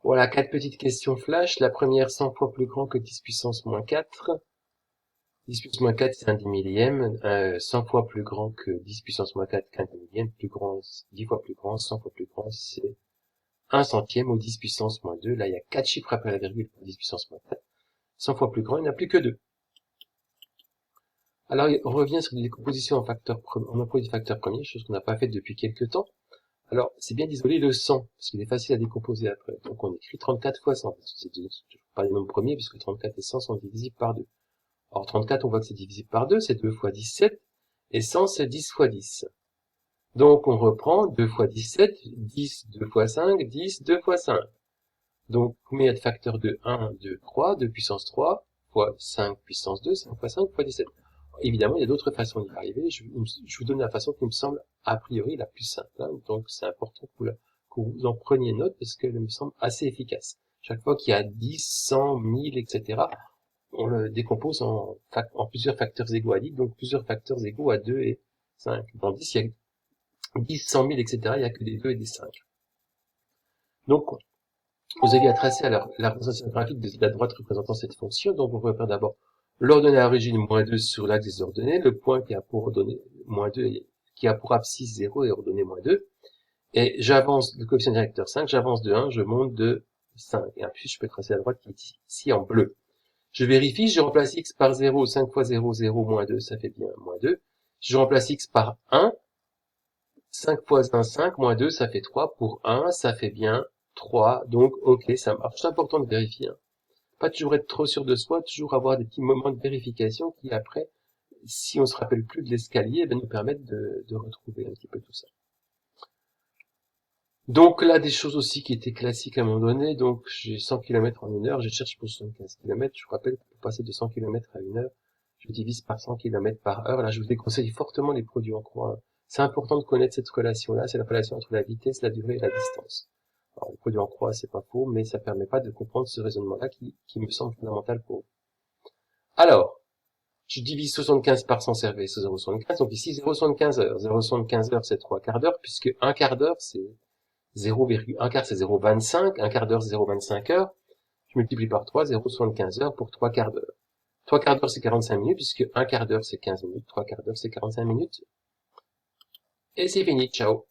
Voilà, 4 petites questions flash. La première, 100 fois plus grand que 10 puissance moins 4. 10 puissance moins 4, c'est un 10 millième. 100 fois plus grand que 10 puissance moins 4 qu'un 10 millième. Plus grand, 10 fois plus grand, 100 fois plus grand, c'est 1 centième au 10 puissance moins 2. Là, il y a 4 chiffres après la virgule pour 10 puissance moins 4. 100 fois plus grand, il n'y en a plus que 2. Alors, on revient sur les décompositions en emploi du facteur premier, chose qu'on n'a pas faite depuis quelques temps. Alors, c'est bien d'isoler le 100, parce qu'il est facile à décomposer après. Donc, on écrit 34 fois 100. C'est pas les nombres premiers, puisque 34 et 100 sont divisibles par 2. Or, 34, on voit que c'est divisible par 2, c'est 2 fois 17, et 100, c'est 10 fois 10. Donc, on reprend 2 fois 17, 10, 2 fois 5, 10, 2 fois 5. Donc, combien il y a de facteurs de 1, 2, 3, 2 puissance 3, fois 5 puissance 2, 5 fois 5 fois 17. Évidemment, il y a d'autres façons d'y arriver. Je vous donne la façon qui me semble a priori la plus simple. Hein. Donc, c'est important que vous en preniez note parce qu'elle me semble assez efficace. Chaque fois qu'il y a 10, 100, 1000, etc., on le décompose en plusieurs facteurs égaux à 10, donc plusieurs facteurs égaux à 2 et 5. Dans 10, il y a 10, 100 000, etc., il n'y a que des 2 et des 5. Donc, vous avez à tracer la représentation graphique de la droite représentant cette fonction. Donc, on va faire d'abord l'ordonnée à l'origine moins 2 sur l'axe des ordonnées, le point qui a pour ordonnée moins 2, qui a pour abscisse 0 et ordonnée moins 2. Et j'avance, le coefficient directeur 5, j'avance de 1, je monte de 5. Et puis, je peux tracer la droite qui est ici en bleu. Je vérifie, je remplace x par 0, 5 fois 0, 0, moins 2, ça fait bien moins 2. Je remplace x par 1, 5 fois 1, 5, moins 2, ça fait 3. Pour 1, ça fait bien 3. Donc, ok, ça marche. C'est important de vérifier. Hein. Pas toujours être trop sûr de soi, toujours avoir des petits moments de vérification qui, après, si on se rappelle plus de l'escalier, nous permettent de retrouver un petit peu tout ça. Donc là, des choses aussi qui étaient classiques à un moment donné. Donc, j'ai 100 km en 1 heure, je cherche pour 75 km. Je vous rappelle que pour passer de 100 km à 1 heure, je divise par 100 km par heure. Là, je vous déconseille fortement les produits en croix. Hein. C'est important de connaître cette relation-là. C'est la relation entre la vitesse, la durée et la distance. Alors, le produit en croix, c'est pas faux, mais ça permet pas de comprendre ce raisonnement-là qui me semble fondamental pour vous. Alors, je divise 75 par 100 servé, c'est 0,75. Donc ici, 0,75 heures. 0,75 heures, c'est 3 quarts d'heure, puisque 1 quart d'heure, c'est 0,1 quart, c'est 0,25. 1 quart d'heure, c'est 0,25 heures. Je multiplie par 3, 0,75 heures pour 3 quarts d'heure. 3 quarts d'heure, c'est 45 minutes, puisque 1 quart d'heure, c'est 15 minutes. 3 quarts d'heure, c'est 45 minutes. Et c'est fini. Ciao.